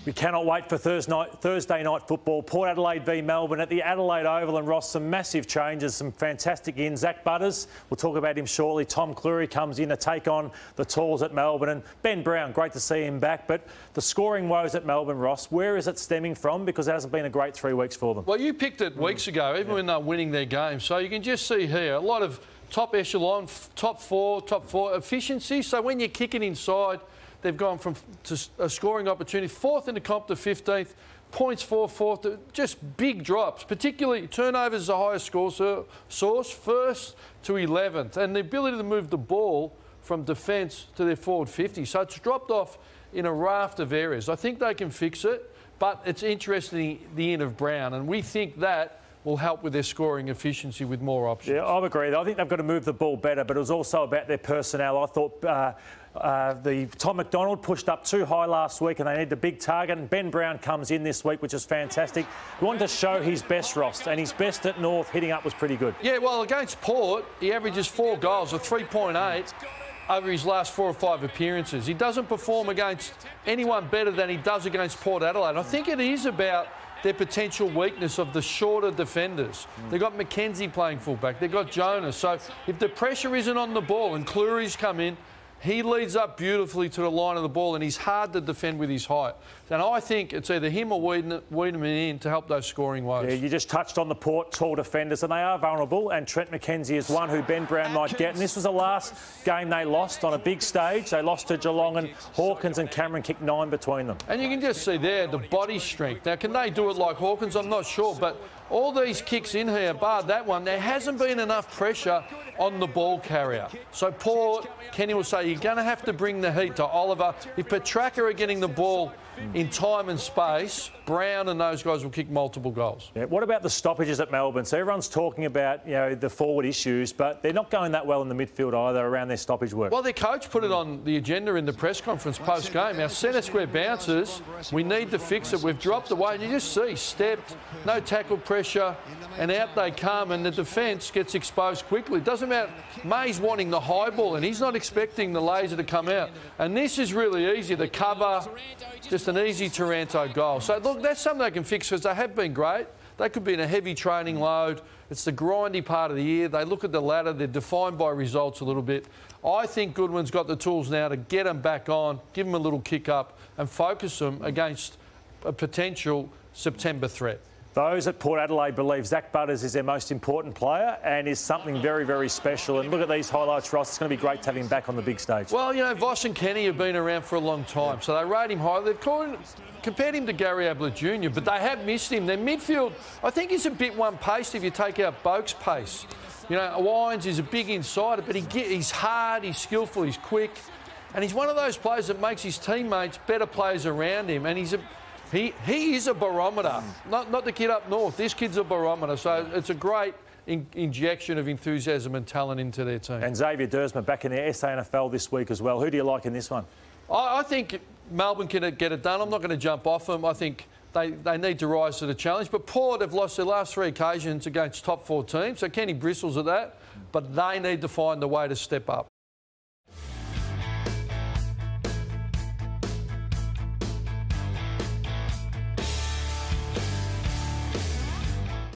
We cannot wait for Thursday night football. Port Adelaide v Melbourne at the Adelaide Oval, and Ross, some massive changes, some fantastic ins. Zach Butters, we'll talk about him shortly. Tom Cleary comes in to take on the Tools at Melbourne, and Ben Brown, great to see him back. But the scoring woes at Melbourne, Ross, where is it stemming from? Because it hasn't been a great 3 weeks for them. Well, you picked it weeks ago, even when they're winning their games. So you can just see here a lot of top echelon, top four efficiency. So when you're kicking inside, they've gone from to a scoring opportunity, 4th in the comp to 15th, points for 4th, just big drops, particularly turnovers is the highest score source, 1st to 11th, and the ability to move the ball from defence to their forward 50. So it's dropped off in a raft of areas. I think they can fix it, but it's interesting the in of Brown, and we think that will help with their scoring efficiency with more options. Yeah, I agree. I think they've got to move the ball better, but it was also about their personnel. I thought the Tom McDonald pushed up too high last week and they need a big target, and Ben Brown comes in this week, which is fantastic. He wanted to show his best, Ross, and his best at North hitting up was pretty good. Yeah, well, against Port, he averages 4 goals, a 3.8 over his last 4 or 5 appearances. He doesn't perform against anyone better than he does against Port Adelaide. I think it is about their potential weakness of the shorter defenders. They've got McKenzie playing fullback. They've got Jonas. So if the pressure isn't on the ball and Cleary's come in, he leads up beautifully to the line of the ball, and he's hard to defend with his height. And I think it's either him or Wiedemann in to help those scoring woes. Yeah, you just touched on the Port tall defenders, and they are vulnerable, and Trent McKenzie is one who Ben Brown might get. And this was the last game they lost on a big stage. They lost to Geelong, and Hawkins and Cameron kicked 9 between them. And you can just see there the body strength. Now, can they do it like Hawkins? I'm not sure, but all these kicks in here, bar that one, there hasn't been enough pressure on the ball carrier. So Port, Kenny will say, you're going to have to bring the heat to Oliver. If Petrarca are getting the ball in time and space, Brown and those guys will kick multiple goals. Yeah, what about the stoppages at Melbourne? So everyone's talking about, the forward issues, but they're not going that well in the midfield either around their stoppage work. Well, their coach put it on the agenda in the press conference post-game. Our centre square bounces, we need to fix it. We've dropped away, and you just see, stepped, no tackle pressure, and out they come, and the defence gets exposed quickly. It doesn't matter. May's wanting the high ball, and he's not expecting the laser to come out. And this is really easy. The cover, just an easy Taranto goal. So, look, that's something they can fix because they have been great. They could be in a heavy training load. It's the grindy part of the year. They look at the ladder. They're defined by results a little bit. I think Goodwin's got the tools now to get them back on, give them a little kick up and focus them against a potential September threat. Those at Port Adelaide believe Zach Butters is their most important player and is something very, very special. And look at these highlights, Ross. It's going to be great to have him back on the big stage. Well, Voss and Kenny have been around for a long time, so they rate him highly. They've compared him to Gary Ablett Jr., but they have missed him. Their midfield, I think, is a bit one-paced if you take out Boak's pace. Wines is a big insider, but he's hard, he's skillful, he's quick. And he's one of those players that makes his teammates better players around him. And he is a barometer, not the kid up north. This kid's a barometer, so it's a great injection of enthusiasm and talent into their team. And Xavier Dersma back in the SANFL this week as well. Who do you like in this one? I think Melbourne can get it done. I'm not going to jump off them. I think they need to rise to the challenge. But Port have lost their last 3 occasions against top 4 teams, so Kenny bristles at that. But they need to find the way to step up.